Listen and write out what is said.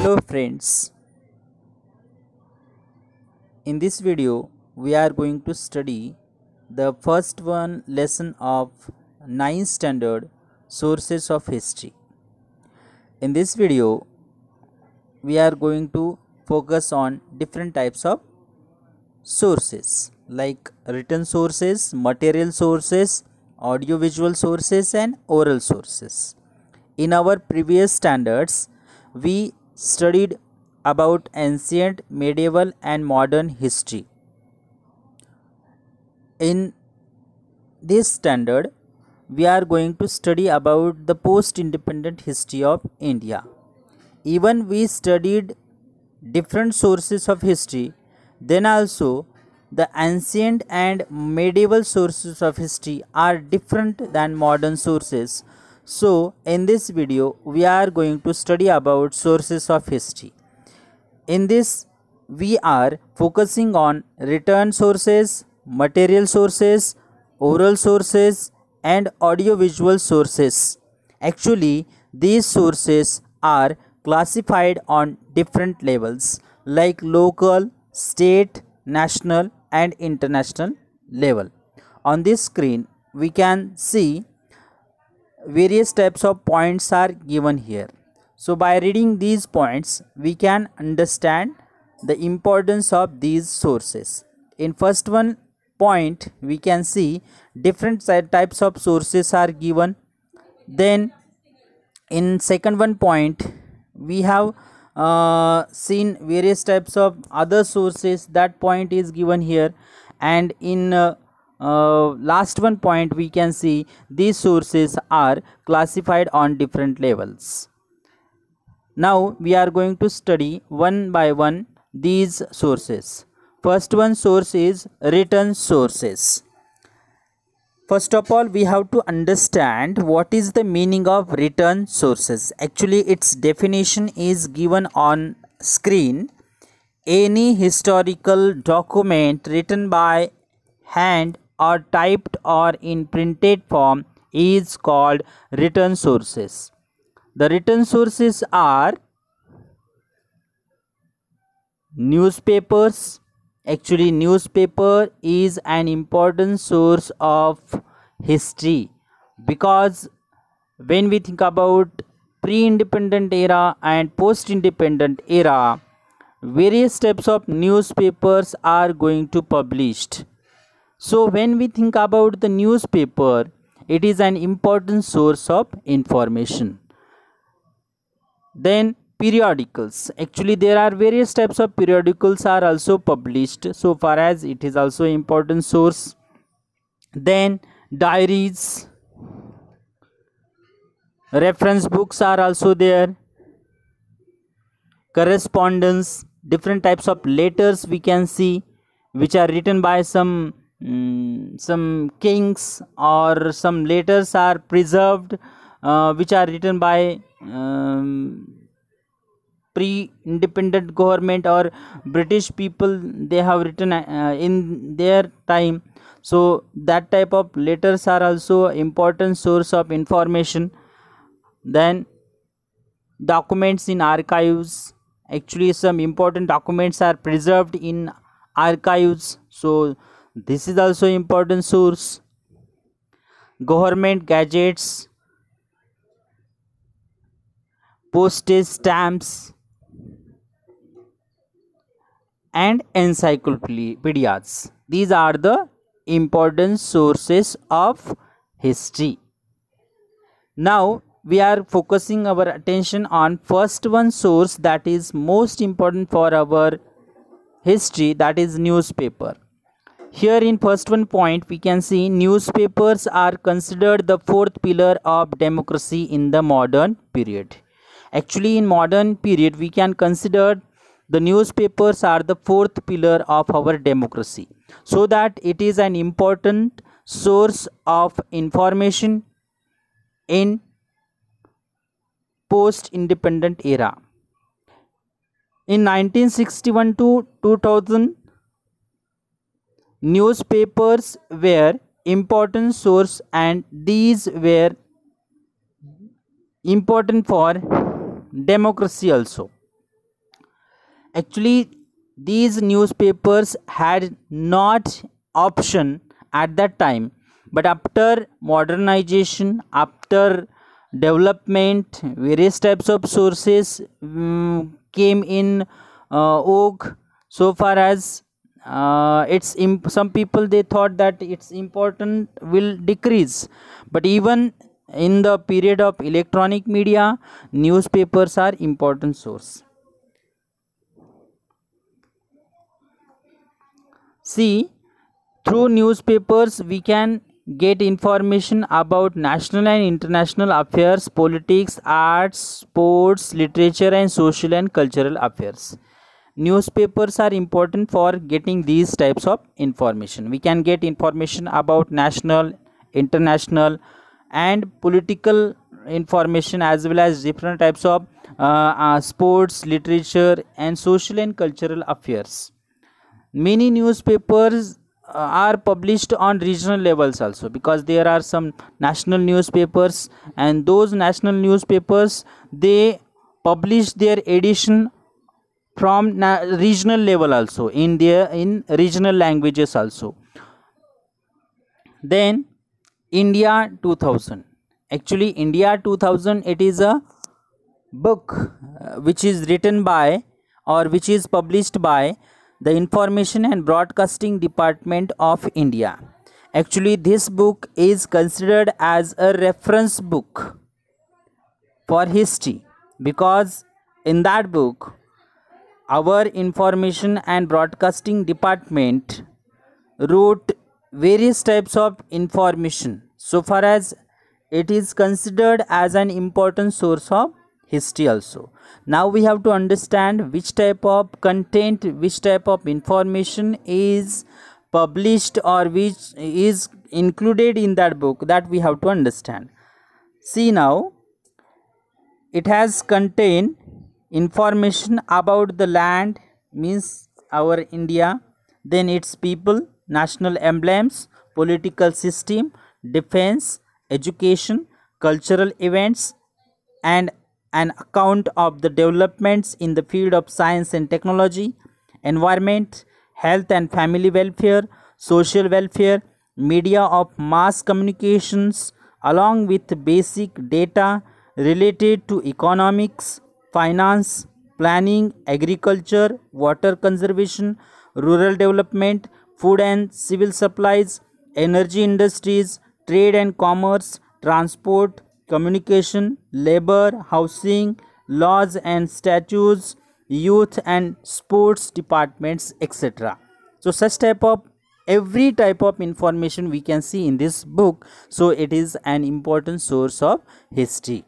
Hello friends, in this video we are going to study the first one lesson of 9th standard sources of history. In this video we are going to focus on different types of sources like written sources, material sources, audiovisual sources and oral sources. In our previous standards we studied about ancient, medieval and modern history. In this standard we are going to study about the post-independent history of India. Even we studied different sources of history, then also the ancient and medieval sources of history are different than modern sources. So in this video we are going to study about sources of history. In this we are focusing on written sources, material sources, oral sources and audiovisual sources. Actually these sources are classified on different levels like local, state, national and international level. On this screen we can see various types of points are given here. So by reading these points we can understand the importance of these sources. In first one point we can see different types of sources are given. Then in second one point we have seen various types of other sources, that point is given here. And in last one point we can see these sources are classified on different levels. Now we are going to study one by one these sources. First one source is written sources. First of all, we have to understand what is the meaning of written sources. Actually, its definition is given on screen. Any historical document written by hand or typed or in printed form is called written sources. The written sources are newspapers. Actually, newspaper is an important source of history, because when we think about pre-independent era and post-independent era, various types of newspapers are going to published. So when we think about the newspaper, it is an important source of information. Then periodicals. Actually there are various types of periodicals are also published, so far as it is also important source. Then diaries, reference books are also there. Correspondence, different types of letters we can see which are written by some kings, or some letters are preserved which are written by pre-independent government or British people, they have written in their time. So that type of letters are also important source of information. Then documents in archives. Actually some important documents are preserved in archives, so this is also important source. Government gadgets, postage stamps and encyclopedias. These are the important sources of history. Now we are focusing our attention on first one source that is most important for our history, that is newspaper. Here in first one point we can see newspapers are considered the fourth pillar of democracy in the modern period. Actually in modern period we can consider the newspapers are the fourth pillar of our democracy, so that it is an important source of information in post-independent era. In 1961 to 2000, newspapers were important source, and these were important for democracy also. Actually, these newspapers had not option at that time, but after modernization, after development, various types of sources came in vogue. So far as some people, they thought that its important will decrease, but even in the period of electronic media, newspapers are important source. See, through newspapers, we can get information about national and international affairs, politics, arts, sports, literature, and social and cultural affairs. Newspapers are important for getting these types of information. We can get information about national, international, and political information, as well as different types of sports, literature, and social and cultural affairs. Many newspapers are published on regional levels also, because there are some national newspapers, and those national newspapers, they publish their edition from regional level also, in regional languages also. Then India 2000. Actually, India 2000, it is a book which is written by, or which is published by, the Information and Broadcasting Department of India. Actually, this book is considered as a reference book for history, because in that book, our Information and Broadcasting Department wrote various types of information, so far as it is considered as an important source of history also. Now we have to understand which type of content, which type of information is published, or which is included in that book, that we have to understand. See, now it has contained information about the land, means our India, then its people, national emblems, political system, defense, education, cultural events, and an account of the developments in the field of science and technology, environment, health and family welfare, social welfare, media of mass communications, along with basic data related to economics, finance, planning, agriculture, water conservation, rural development, food and civil supplies, energy industries, trade and commerce, transport, communication, labor, housing, laws and statutes, youth and sports departments, etc. So such type of, every type of information we can see in this book. So it is an important source of history.